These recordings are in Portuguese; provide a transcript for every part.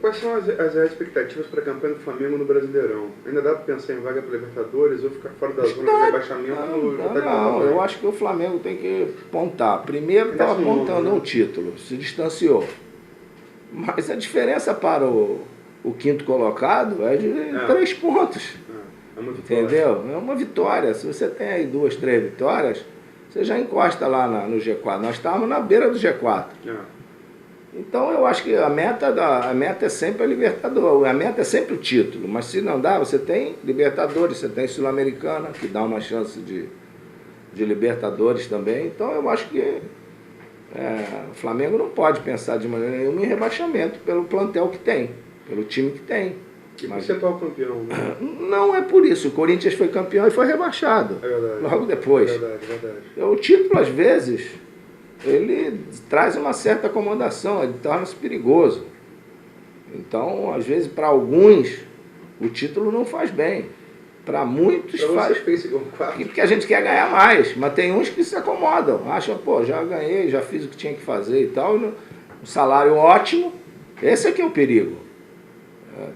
Quais são as expectativas para a campanha do Flamengo no Brasileirão? Ainda dá para pensar em vaga para Libertadores ou ficar fora da zona de rebaixamento? Não, eu acho que o Flamengo tem que pontar. Primeiro estava apontando um título, se distanciou. Mas a diferença para o quinto colocado é de 3 pontos. É uma vitória. Entendeu? É uma vitória. Se você tem aí 2, 3 vitórias, você já encosta lá no G4. Nós estávamos na beira do G4. Então eu acho que a meta é sempre a Libertadores, a meta é sempre o título, mas se não dá, você tem Libertadores, você tem Sul-Americana, que dá uma chance de Libertadores também. Então eu acho que o Flamengo não pode pensar de maneira nenhuma em rebaixamento pelo plantel que tem, pelo time que tem. E por ser atual campeão, né? Não é por isso, o Corinthians foi campeão e foi rebaixado, logo depois. Verdade. O título às vezes ele traz uma certa acomodação, ele torna-se perigoso. Então, às vezes, para alguns, o título não faz bem. Para muitos faz, porque a gente quer ganhar mais, mas tem uns que se acomodam, acham, pô, já ganhei, já fiz o que tinha que fazer e tal, um salário ótimo, esse aqui é o perigo.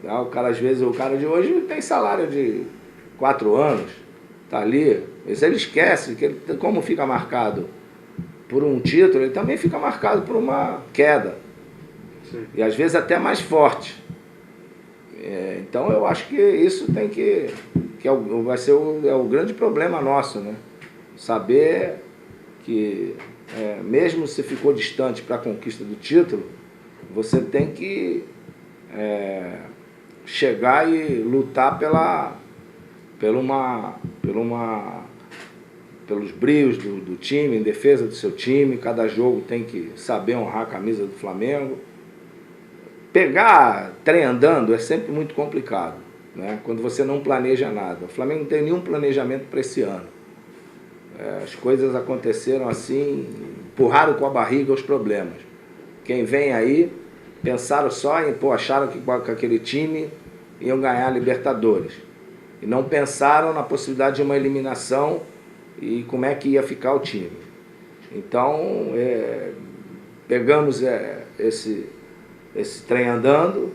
O cara, às vezes, o cara de hoje tem salário de 4 anos, tá ali, mas ele esquece que ele, como fica marcado por um título, ele também fica marcado por uma queda. Sim. E às vezes até mais forte. Então eu acho que isso tem que vai ser o grande problema nosso, né? Saber que mesmo se ficou distante para a conquista do título, você tem que chegar e lutar pelos brios do time, em defesa do seu time. Cada jogo tem que saber honrar a camisa do Flamengo. Pegar trem andando é sempre muito complicado, né? Quando você não planeja nada. O Flamengo não tem nenhum planejamento para esse ano. As coisas aconteceram assim, empurraram com a barriga os problemas. Quem vem aí, pensaram só em, acharam que com aquele time iam ganhar a Libertadores. E não pensaram na possibilidade de uma eliminação e como é que ia ficar o time. Então, pegamos esse trem andando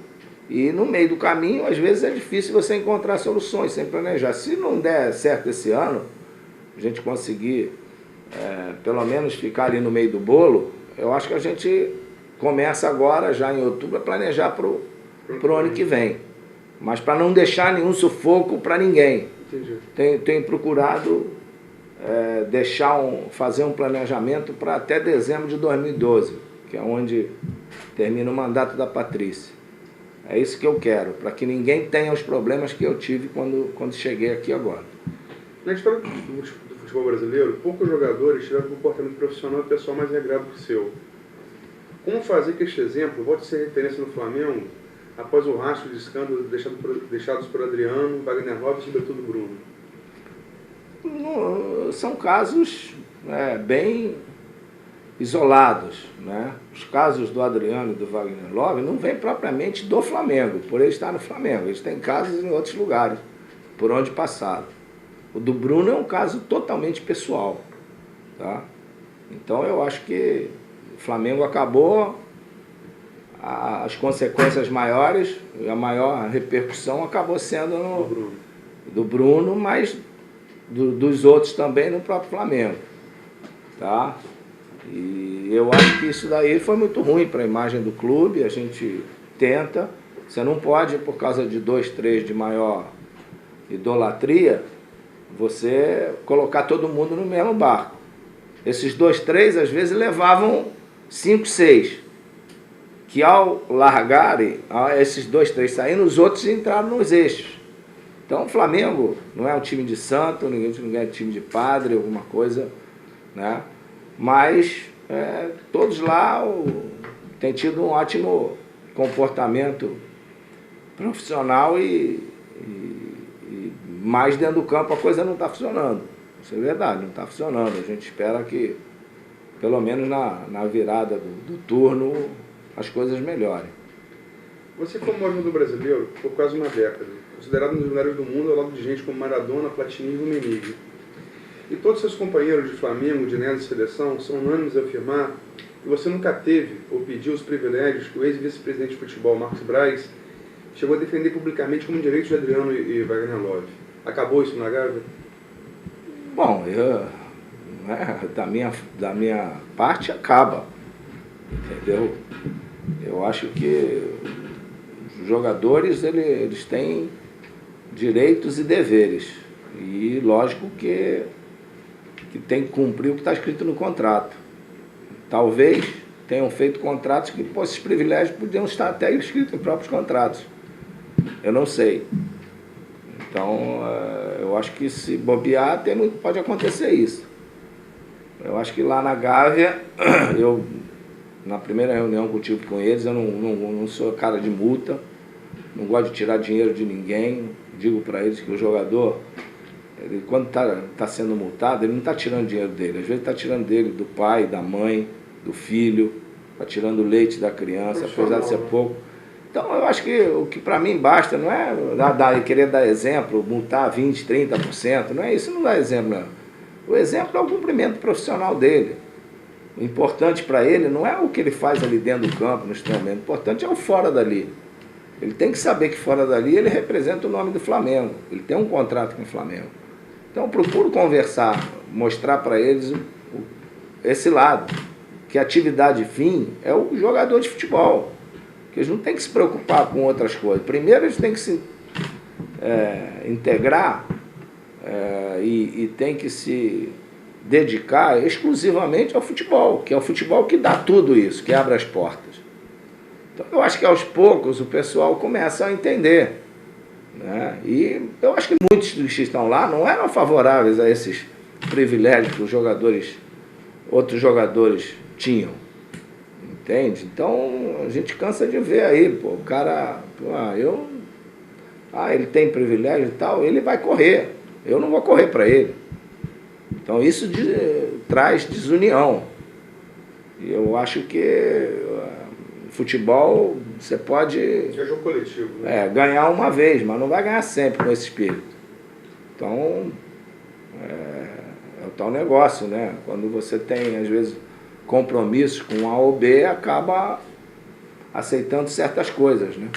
e no meio do caminho, às vezes é difícil você encontrar soluções sem planejar. Se não der certo esse ano, a gente conseguir pelo menos ficar ali no meio do bolo, eu acho que a gente começa agora, já em outubro, a planejar para o ano que vem. Mas para não deixar nenhum sufoco para ninguém. Tenho procurado fazer um planejamento para até dezembro de 2012, que é onde termina o mandato da Patrícia. É isso que eu quero, para que ninguém tenha os problemas que eu tive quando cheguei aqui agora. Na história do futebol brasileiro, poucos jogadores tiveram um comportamento profissional e pessoal mais regrado que o seu. Como fazer que este exemplo volte a ser referência no Flamengo após o rastro de escândalos deixados por Adriano, Wagner Love e sobretudo Bruno? São casos bem isolados, né? Os casos do Adriano e do Wagner Love não vêm propriamente do Flamengo, por ele estar no Flamengo. Eles têm casos em outros lugares, por onde passaram. O do Bruno é um caso totalmente pessoal, tá? Então eu acho que o Flamengo acabou, as consequências maiores, a maior repercussão acabou sendo do Bruno, mas dos outros também no próprio Flamengo, tá? E eu acho que isso daí foi muito ruim para a imagem do clube. A gente tenta, você não pode, por causa de 2, 3 de maior idolatria, você colocar todo mundo no mesmo barco. Esses 2, 3 às vezes levavam 5, 6, que ao largarem, esses 2, 3 saindo, os outros entraram nos eixos. Então o Flamengo não é um time de santo, ninguém é um time de padre, alguma coisa, né? Mas todos lá têm tido um ótimo comportamento profissional e mais dentro do campo a coisa não está funcionando. Isso é verdade, não está funcionando. A gente espera que, pelo menos na virada do turno, as coisas melhorem. Você foi o maior jogador brasileiro por quase uma década, considerado um dos melhores do mundo ao lado de gente como Maradona, Platini e Rummenigge. E todos seus companheiros de Flamengo, de Neto e Seleção, são unânimes a afirmar e você nunca teve ou pediu os privilégios que o ex-vice-presidente de futebol, Marcos Braz, chegou a defender publicamente como direitos de Adriano e Wagner Love. Acabou isso na Gávea? Bom, da minha parte acaba, entendeu? Eu acho que os jogadores eles têm direitos e deveres e lógico que tem que cumprir o que está escrito no contrato. Talvez tenham feito contratos que esses privilégios podiam estar até escritos em próprios contratos. Eu não sei. Então, eu acho que se bobear, pode acontecer isso. Eu acho que lá na Gávea, na primeira reunião que eu tive com eles, eu não sou cara de multa, não gosto de tirar dinheiro de ninguém. Digo para eles que o jogador, quando está sendo multado, ele não está tirando dinheiro dele. Às vezes está tirando dele do pai, da mãe, do filho, está tirando o leite da criança, apesar de ser pouco. Então, eu acho que o que para mim basta não é querer dar exemplo, multar 20%, 30%, não é isso, não dá exemplo, não. O exemplo é o cumprimento profissional dele. O importante para ele não é o que ele faz ali dentro do campo, no treinamento, o importante é o fora dali. Ele tem que saber que fora dali ele representa o nome do Flamengo, ele tem um contrato com o Flamengo. Então, eu procuro conversar, mostrar para eles esse lado, que a atividade fim é o jogador de futebol. Que eles não têm que se preocupar com outras coisas. Primeiro eles têm que se integrar e têm que se dedicar exclusivamente ao futebol, que é o futebol que dá tudo isso, que abre as portas. Então eu acho que aos poucos o pessoal começa a entender, né? E eu acho que muitos dos que estão lá não eram favoráveis a esses privilégios que outros jogadores tinham. Entende? Então, a gente cansa de ver aí, o cara, ele tem privilégio e tal, ele vai correr, eu não vou correr para ele. Então, isso traz desunião. E eu acho que futebol, você pode é jogo coletivo, né? Ganhar uma vez, mas não vai ganhar sempre com esse espírito. Então, é o tal negócio, né? Quando você tem, às vezes, compromissos com A ou B, acaba aceitando certas coisas, né?